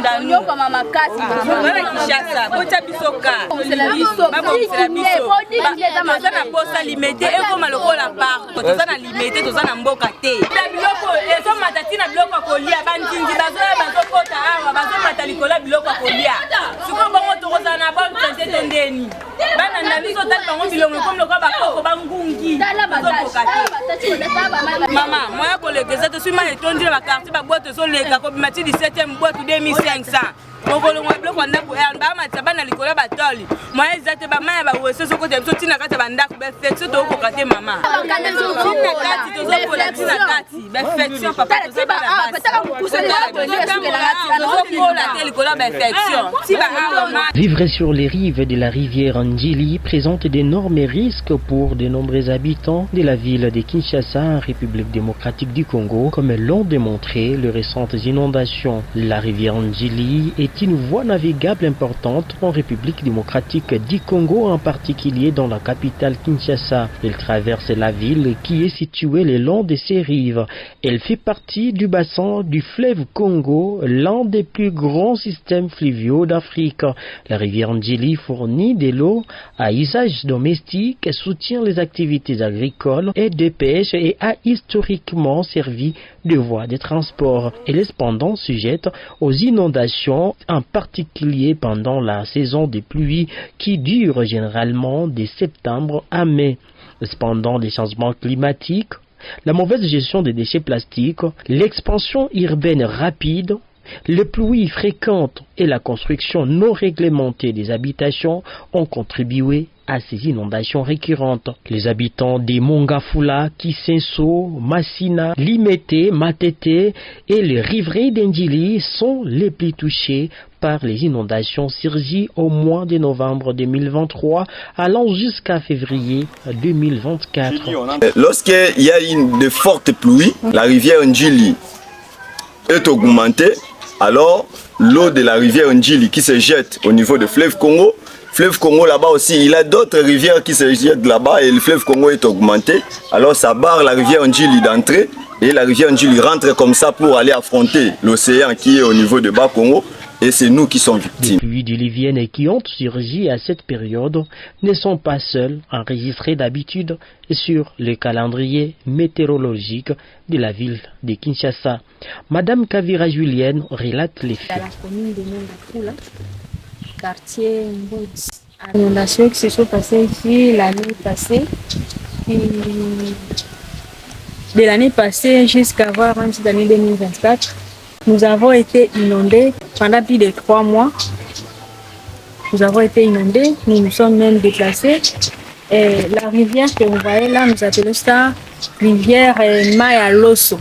banda nous. Bana Kinshasa, bota bisoka. Babomsela biso. Toza na posa limité et comme lokola bar. Toza na limité, toza na mboka te. Na biloko ezo matati na biloko kolia bandinzi bazo kota awa bazo mata likola biloko kolia. Siko bongo toza na bon santé tondeni. Bana na biso tata bango biloko comme lokola bakoko bangungi. Mama, moi kolekeza to sima etondi na quartier ba boîte so leka ko bimati 17e boîte 2500. Mokolo mwa bloko na ko amba mataba na likola batoli. Moi ezate ba maya ba weso so ko te so tina kati banda ko be fexo to ko kate mama. Tina kati to zo ko la tina kati be fexo papa to za ba ba. Vivre sur les rives de la rivière Njili présente d'énormes risques pour de nombreux habitants de la ville de Kinshasa en République démocratique du Congo, comme l'ont démontré les récentes inondations. La rivière Njili est une voie navigable importante en République démocratique du Congo, en particulier dans la capitale Kinshasa. Elle traverse la ville qui est située le long de ses rives. Elle fait partie du bassin du fleuve Congo, l'un des plus grands systèmes fluviaux d'Afrique. La rivière Njili fournit de l'eau à usage domestique, soutient les activités agricoles et de pêche et a historiquement servi de voie de transport. Elle est cependant sujette aux inondations, en particulier pendant la saison des pluies qui dure généralement de septembre à mai. Cependant, les changements climatiques, la mauvaise gestion des déchets plastiques, l'expansion urbaine rapide, les pluies fréquentes et la construction non réglementée des habitations ont contribué à ces inondations récurrentes. Les habitants des Mongafula, Kisenso, Massina, Limete, Matete et les riverains d'Ndjili sont les plus touchés par les inondations surgies au mois de novembre 2023 allant jusqu'à février 2024. Lorsqu'il y a de fortes pluies, la rivière Ndjili est augmentée, alors l'eau de la rivière Ndjili qui se jette au niveau du fleuve Congo là-bas aussi, il y a d'autres rivières qui se jettent là-bas et le fleuve Congo est augmenté. Alors ça barre la rivière Ndjili d'entrée et la rivière Ndjili rentre comme ça pour aller affronter l'océan qui est au niveau de Bas Congo. Et c'est nous qui sommes victimes. Les pluies diluviennes qui ont surgi à cette période ne sont pas seules enregistrées d'habitude sur le calendrier météorologique de la ville de Kinshasa. Madame Kavira Julienne relate les faits. Dans la commune de Mongafula, quartier Mbouti, inondations qui se sont passées ici l'année passée. De l'année passée jusqu'à voir cette année 2024. Nous avons été inondés pendant plus de 3 mois. Nous avons été inondés, nous nous sommes même déplacés. Et la rivière que vous voyez là, nous appelons ça rivière Maya Loso.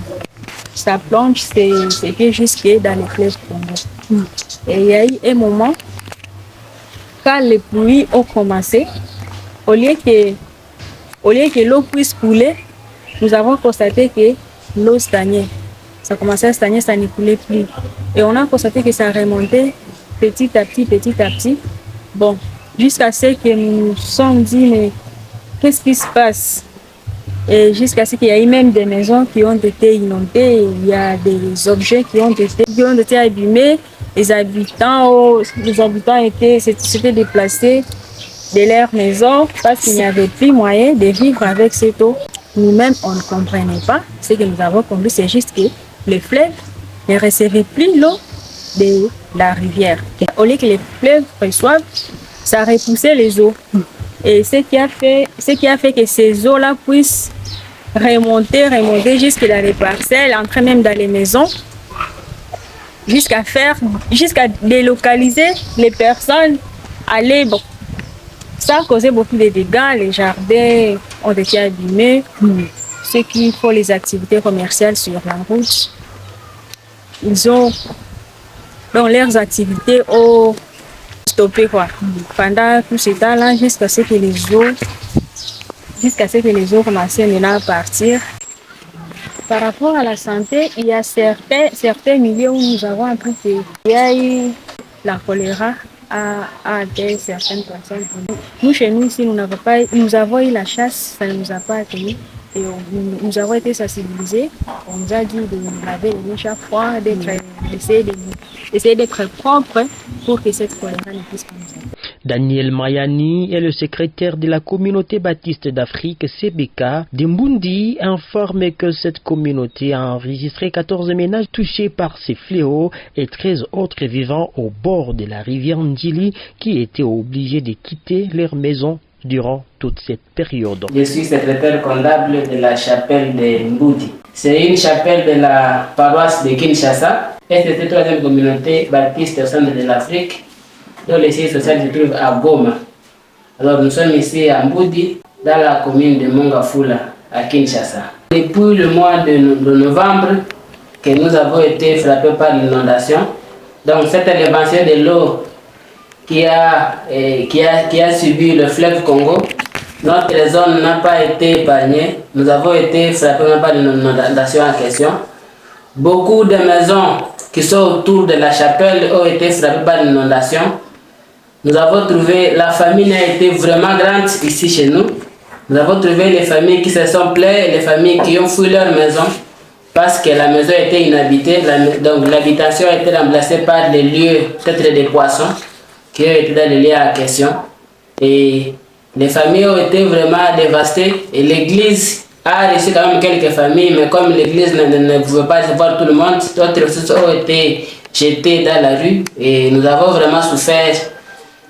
Ça plonge, c'est jusque dans les fleuves Congo. Et il y a eu un moment, quand les pluies ont commencé, au lieu que l'eau puisse couler, nous avons constaté que l'eau stagnait. Ça commençait à stagner, ça ne coulait plus. Et on a constaté que ça remontait petit à petit. Bon, jusqu'à ce que nous nous sommes dit, mais qu'est-ce qui se passe? Et jusqu'à ce qu'il y ait même des maisons qui ont été inondées, il y a des objets qui ont été abîmés. Les habitants s'étaient déplacés de leur maison parce qu'il n'y avait plus moyen de vivre avec cette eau. Nous-mêmes, on ne comprenait pas. Ce que nous avons compris, c'est juste que le fleuve ne recevait plus l'eau de la rivière. Au lieu que les fleuves reçoivent, ça repoussait les eaux. Et ce qui a fait que ces eaux-là puissent remonter jusque dans les parcelles, entrer même dans les maisons, jusqu'à délocaliser les personnes, aller. Bon, ça a causé beaucoup de dégâts, les jardins ont été abîmés. Ceux qui font les activités commerciales sur la route, leurs activités ont stoppé pendant tout ce temps-là jusqu'à ce que les eaux commençaient maintenant à partir. Par rapport à la santé, il y a certains milieux où nous avons appris qu'il y a eu la choléra à certaines personnes. Nous, chez nous, ici, nous avons eu la chasse, ça ne nous a pas atteints. Et nous avons été sensibilisés. On nous a dit de laver les mains chaque fois, d'essayer essayer d'être propre pour que cette choléra ne puisse pas nous arriver. Daniel Mayani est le secrétaire de la communauté baptiste d'Afrique, CBK, de Mbundi, informe que cette communauté a enregistré 14 ménages touchés par ces fléaux et 13 autres vivant au bord de la rivière Ndjili qui étaient obligés de quitter leur maison durant toute cette période. Je suis secrétaire comptable de la chapelle de Mbundi. C'est une chapelle de la paroisse de Kinshasa et c'est la troisième communauté baptiste au centre de l'Afrique dont le siège social se trouve à Goma. Alors nous sommes ici à Mbundi, dans la commune de Mongafula, à Kinshasa. Depuis le mois de novembre, que nous avons été frappés par l'inondation, donc cette élévation de l'eau qui a subi le fleuve Congo, notre zone n'a pas été épargnée. Nous avons été frappés par l'inondation en question. Beaucoup de maisons qui sont autour de la chapelle ont été frappées par l'inondation. Nous avons trouvé, la famille a été vraiment grande ici chez nous. Nous avons trouvé les familles qui se sont plaintes, les familles qui ont fui leur maison parce que la maison était inhabitée. Donc l'habitation a été remplacée par des lieux, peut-être des poissons, qui ont été dans les lieux en question. Et les familles ont été vraiment dévastées. Et l'église a reçu quand même quelques familles, mais comme l'église ne pouvait pas recevoir tout le monde, d'autres ressources ont été jetées dans la rue. Et nous avons vraiment souffert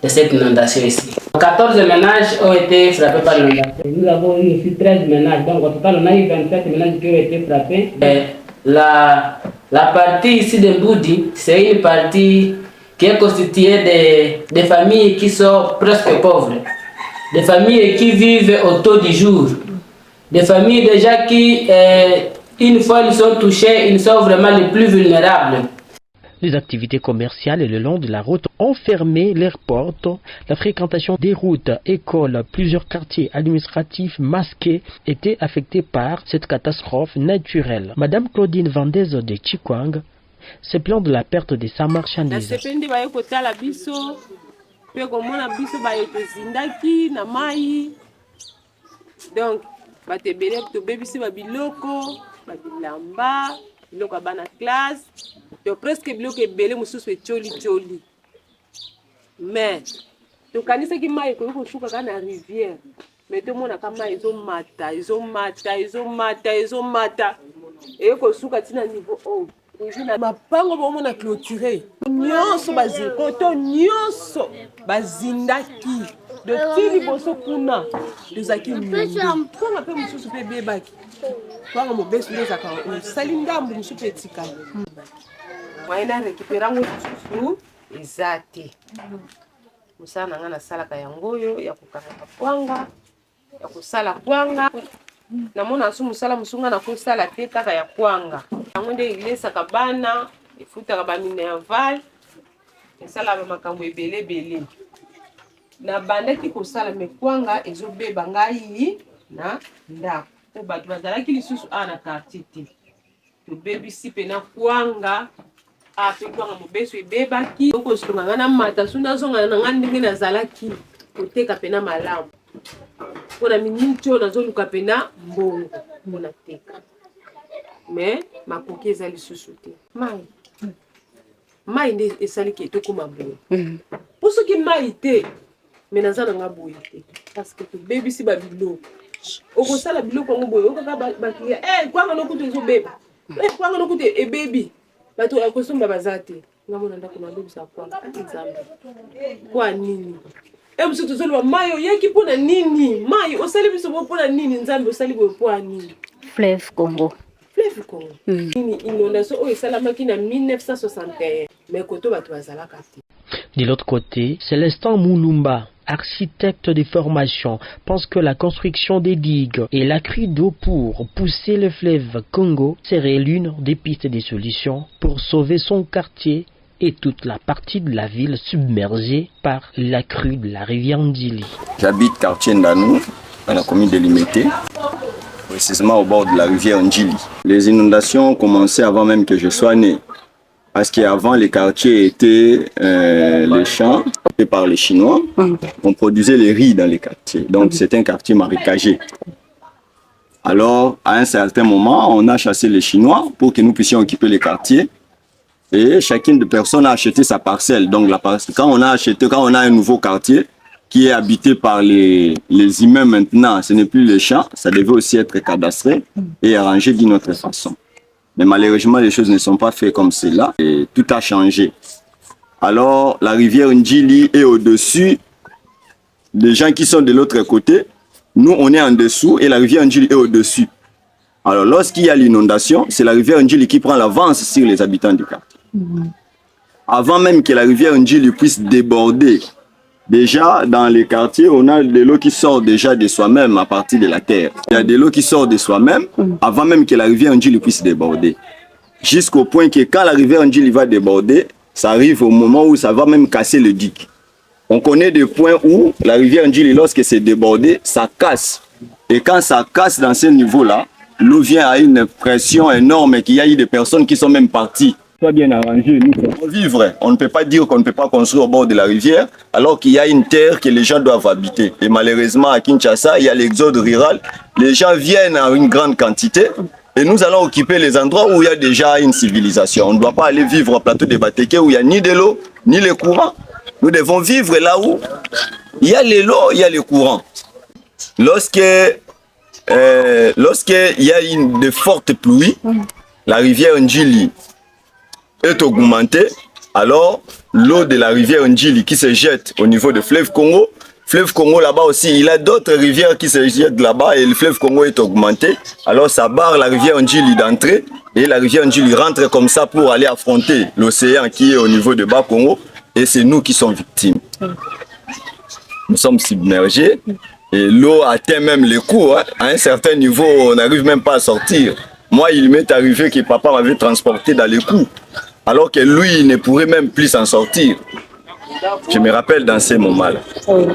de cette inondation ici. 14 ménages ont été frappés par l'inondation. Nous avons eu aussi 13 ménages, donc au total on a eu 27 ménages qui ont été frappés. Et la partie ici de Mbundi, c'est une partie qui est constituée de familles qui sont presque pauvres, des familles qui vivent au taux du jour, des familles déjà qui, une fois ils sont touchés, ils sont vraiment les plus vulnérables. Les activités commerciales le long de la route ont fermé leurs portes. La fréquentation des routes, écoles, plusieurs quartiers administratifs masqués étaient affectés par cette catastrophe naturelle. Madame Claudine Vandez de Chikwang se plaint de la perte de sa marchandise. Donc, biloko bana classe to presque biloko ebele mususu echoli mais tokanisa ki mai ko shuka kana rivière mais to mona ka mai ezomata e ko suka tina niveau haut ejina mapango bomona clôturer nyonso bazikoto nyonso bazindaki de tili boso kuna dozaki mpona pe mususu pe bebaki kwanga mobesu ndezaka osali ndambu mususu etikali waina récupéra mususu eza te mosala na nga nasalaka yango oyo ya kokangaka kwanga ya kosala kwanga namona nsu mosala mosunga na kosala te kaka ya kwanga yango nde ilesaka bana efutaka baminerval esalaka makambo ebelebele na bandaki kosala mekwanga ezobeba ngai na ndako po bato bazalaki lisusu na quartier te tobebisi pena kwanga ape kwanga mobeso ebebaki okosunga nga na mata su nazongana na nga ndenge nazalaki koteka pena malamu mpona miniti oyo nazoluka pena mbongo mpona teka mais makoki eza lisusu te mai nde esaliki etokoma boye po soki mai te me naza na nga boye te parce que tobebisi babiloko okosala biloko yango boye okaka bakiya kwanga nokutu ezobeba kwanga nokutu ebebi bato akosomba baza te ngamona ndako nabebisa kwanga nzambe kwa nini mosusu tozoloba mai oyaki mpona nini mai osali biso bo mpona nini nzambe osali boye mpo nini Fleuve Congo nini inondation oyo esalamaki na 1961 mais koto bato bazalaka te. De l'autre côté, Célestin Moulumba, architecte de formation, pense que la construction des digues et la crue d'eau pour pousser le fleuve Congo serait l'une des pistes de solutions pour sauver son quartier et toute la partie de la ville submergée par la crue de la rivière Ndjili. J'habite quartier Ndanou, dans la commune de Limité, précisément au bord de la rivière Ndjili. Les inondations ont commencé avant même que je sois né. Parce qu'avant, les quartiers étaient les champs faits par les Chinois. On produisait les riz dans les quartiers. Donc, c'était un quartier marécagé. Alors, à un certain moment, on a chassé les Chinois pour que nous puissions occuper les quartiers. et chacune des personnes a acheté sa parcelle. Donc quand on a un nouveau quartier qui est habité par les humains maintenant, ce n'est plus les champs, ça devait aussi être cadastré et arrangé d'une autre façon. Mais malheureusement, les choses ne sont pas faites comme cela et tout a changé. Alors, la rivière Ndjili est au-dessus des gens qui sont de l'autre côté. Nous, on est en dessous et la rivière Ndjili est au-dessus. Alors, lorsqu'il y a l'inondation, c'est la rivière Ndjili qui prend l'avance sur les habitants du quartier. Avant même que la rivière Ndjili puisse déborder, déjà dans les quartiers, on a de l'eau qui sort déjà de soi-même à partir de la terre. Il y a de l'eau qui sort de soi-même avant même que la rivière Ndjili puisse déborder. Jusqu'au point que quand la rivière Ndjili va déborder, ça arrive au moment où ça va même casser le digue. On connaît des points où la rivière Ndjili, lorsque c'est débordé, ça casse. Et quand ça casse dans ce niveau-là, l'eau vient à une pression énorme et qu'il y a eu des personnes qui sont même parties. Soit bien arrangé, nous pouvons vivre. On ne peut pas dire qu'on ne peut pas construire au bord de la rivière alors qu'il y a une terre que les gens doivent habiter. Et malheureusement, à Kinshasa, il y a l'exode rural. Les gens viennent en une grande quantité et nous allons occuper les endroits où il y a déjà une civilisation. On ne doit pas aller vivre au plateau de Bateke où il n'y a ni de l'eau, ni le courant. Nous devons vivre là où il y a l'eau, il y a le courant. Lorsqu'il y a de fortes pluies, la rivière Ndjili est augmentée, alors l'eau de la rivière Ndjili qui se jette au niveau du fleuve Congo là-bas aussi, il y a d'autres rivières qui se jettent là-bas et le fleuve Congo est augmenté, alors ça barre la rivière Ndjili d'entrée et la rivière Ndjili rentre comme ça pour aller affronter l'océan qui est au niveau de Bas Congo et c'est nous qui sommes victimes. Nous sommes submergés et l'eau atteint même les cours, hein. À un certain niveau, on n'arrive même pas à sortir. Moi, il m'est arrivé que papa m'avait transporté dans les cours, alors que lui, il ne pourrait même plus s'en sortir. Je me rappelle dans ces moments-là.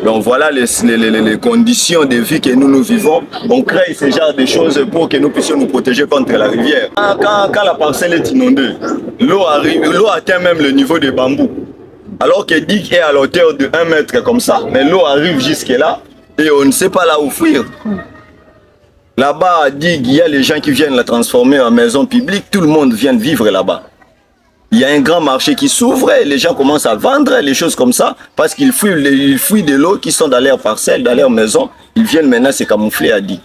Donc voilà les conditions de vie que nous vivons. On crée ce genre de choses pour que nous puissions nous protéger contre la rivière. Quand la parcelle est inondée, l'eau atteint même le niveau des bambous. Alors que digue est à la hauteur de 1 mètre comme ça, mais l'eau arrive jusque là et on ne sait pas là où fuir. Là-bas, à digue, il y a les gens qui viennent la transformer en maison publique, tout le monde vient vivre là-bas. Il y a un grand marché qui s'ouvre et les gens commencent à vendre les choses comme ça parce qu'ils fuient de l'eau qui sont dans leurs parcelles, dans leurs maisons. Ils viennent maintenant se camoufler à digue.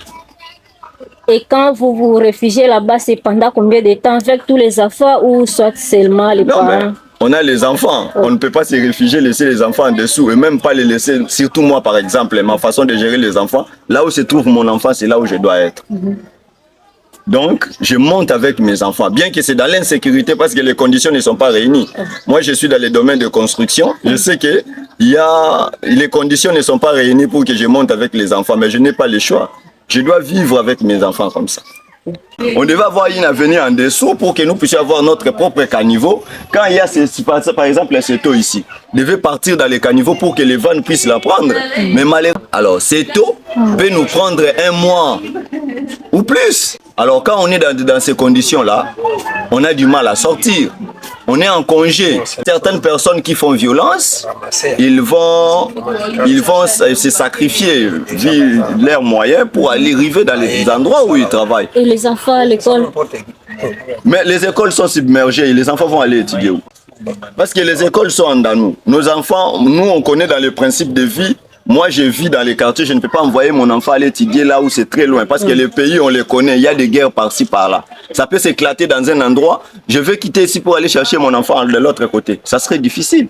Et quand vous vous réfugiez là-bas, c'est pendant combien de temps avec tous les enfants ou soit seulement les parents? On a les enfants, on ne peut pas se réfugier, laisser les enfants en dessous et même pas les laisser, surtout moi par exemple, ma façon de gérer les enfants, là où se trouve mon enfant, c'est là où je dois être. Donc, je monte avec mes enfants, bien que c'est dans l'insécurité parce que les conditions ne sont pas réunies. Moi, je suis dans les domaines de construction, je sais que les conditions ne sont pas réunies pour que je monte avec les enfants, mais je n'ai pas le choix. Je dois vivre avec mes enfants comme ça. On devait avoir une avenue en dessous pour que nous puissions avoir notre propre caniveau. Quand il y a par exemple cette eau ici, devait partir dans les caniveaux pour que les vannes puissent la prendre. Mais malheureusement, alors cette eau peut nous prendre 1 mois ou plus. Alors quand on est dans ces conditions-là, on a du mal à sortir. On est en congé. Certaines personnes qui font violence, ils vont se sacrifier, vu leurs moyens pour aller arriver dans les endroits où ils travaillent. Et les enfants à l'école? Mais les écoles sont submergées et les enfants vont aller étudier où? Parce que les écoles sont en nous. Nos enfants, nous on connaît dans les principes de vie. Moi, je vis dans les quartiers, je ne peux pas envoyer mon enfant aller étudier là où c'est très loin. Parce que les pays, on les connaît, il y a des guerres par-ci, par-là. Ça peut s'éclater dans un endroit. Je veux quitter ici pour aller chercher mon enfant de l'autre côté. Ça serait difficile.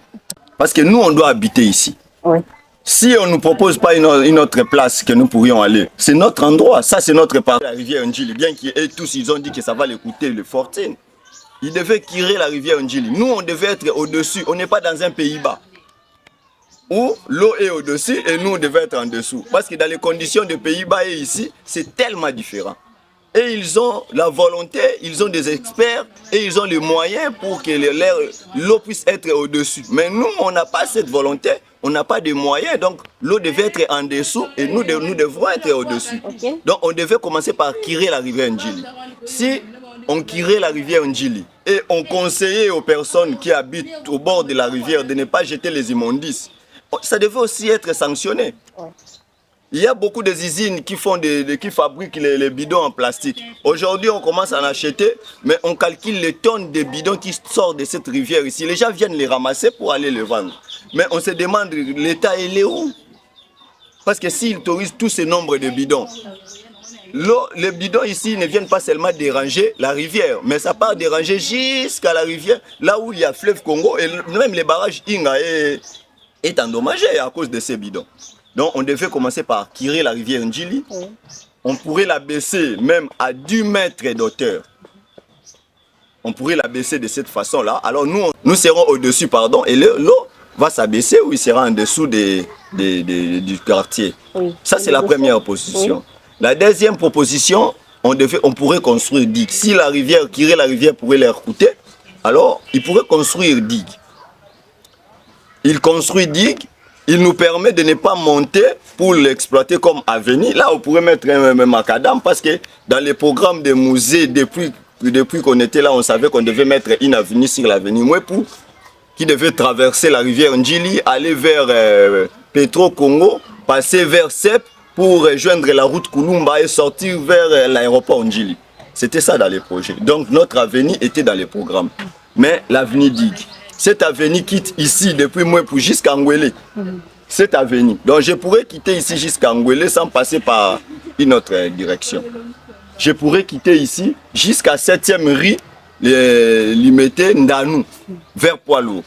Parce que nous, on doit habiter ici. Oui. Si on ne nous propose pas une autre place que nous pourrions aller, c'est notre endroit. Ça, c'est notre part. La rivière Ndjili, bien qu'eux tous, ils ont dit que ça va les coûter le fortune. Ils devaient tirer la rivière Ndjili. Nous, on devait être au-dessus. On n'est pas dans un pays bas où l'eau est au-dessus et nous on devait être en dessous. Parce que dans les conditions de Pays-Bas et ici, c'est tellement différent. Et ils ont la volonté, ils ont des experts et ils ont les moyens pour que l'eau puisse être au-dessus. Mais nous, on n'a pas cette volonté, on n'a pas de moyens, donc l'eau devait être en dessous et nous devrons être au-dessus. Okay. Donc on devait commencer par tirer la rivière Ndjili. Si on tirait la rivière Ndjili et on conseillait aux personnes qui habitent au bord de la rivière de ne pas jeter les immondices, ça devait aussi être sanctionné. Il y a beaucoup de usines qui fabriquent les bidons en plastique. Aujourd'hui, on commence à en acheter, mais on calcule les tonnes de bidons qui sortent de cette rivière ici. Les gens viennent les ramasser pour aller les vendre. Mais on se demande, l'État, il est où? Parce que s'il autorise tous ces nombres de bidons, les bidons ici ne viennent pas seulement déranger la rivière, mais ça part déranger jusqu'à la rivière, là où il y a fleuve Congo, et même les barrages Inga est endommagé à cause de ces bidons. Donc on devait commencer par tirer la rivière Ndjili. On pourrait la baisser même à 10 mètres d'auteur. On pourrait la baisser de cette façon-là. Alors nous serons au-dessus, pardon, et l'eau va s'abaisser ou il sera en dessous du quartier. Ça, c'est la première proposition. La deuxième proposition, on pourrait construire digue. Si la rivière, tirer la rivière pourrait leur coûter, alors ils pourraient construire digue. Ils construisent digue, il nous permet de ne pas monter pour l'exploiter comme avenue. Là, on pourrait mettre un macadam parce que dans les programmes des musées, depuis qu'on était là, on savait qu'on devait mettre une avenue sur l'avenue Mwepu, qui devait traverser la rivière Ndjili, aller vers Petro-Congo, passer vers Sep pour rejoindre la route Kulumba et sortir vers l'aéroport Ndjili. C'était ça dans les projets. Donc notre avenue était dans les programmes. Mais l'avenue digue. Cette avenue quitte ici depuis Mwepu jusqu'à Ngwele. Cette avenue. Donc je pourrais quitter ici jusqu'à Ngwele sans passer par une autre direction. Je pourrais quitter ici jusqu'à 7e rue Limité Ndanou, vers Poilour,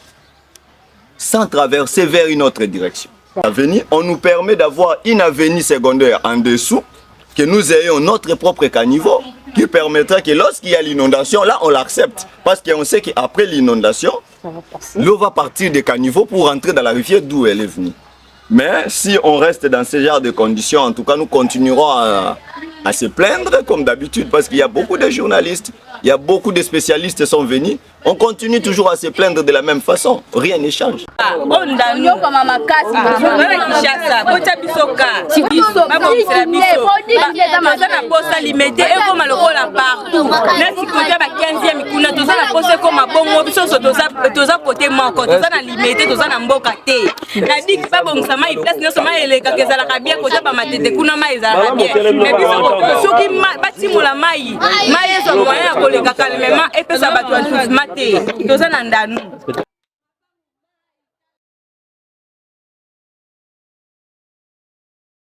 sans traverser vers une autre direction. L'avenue, on nous permet d'avoir une avenue secondaire en dessous, que nous ayons notre propre caniveau, qui permettra que lorsqu'il y a l'inondation, là on l'accepte. Parce qu'on sait qu'après l'inondation, l'eau va partir des caniveaux pour rentrer dans la rivière d'où elle est venue. Mais si on reste dans ce genre de conditions, en tout cas nous continuerons à se plaindre comme d'habitude parce qu'il y a beaucoup de journalistes, il y a beaucoup de spécialistes qui sont venus. On continue toujours à se plaindre de la même façon. Rien ne change. soki batimola mai ezwa moyen ya koleka kalemema epesa bato ya toza na ndanu.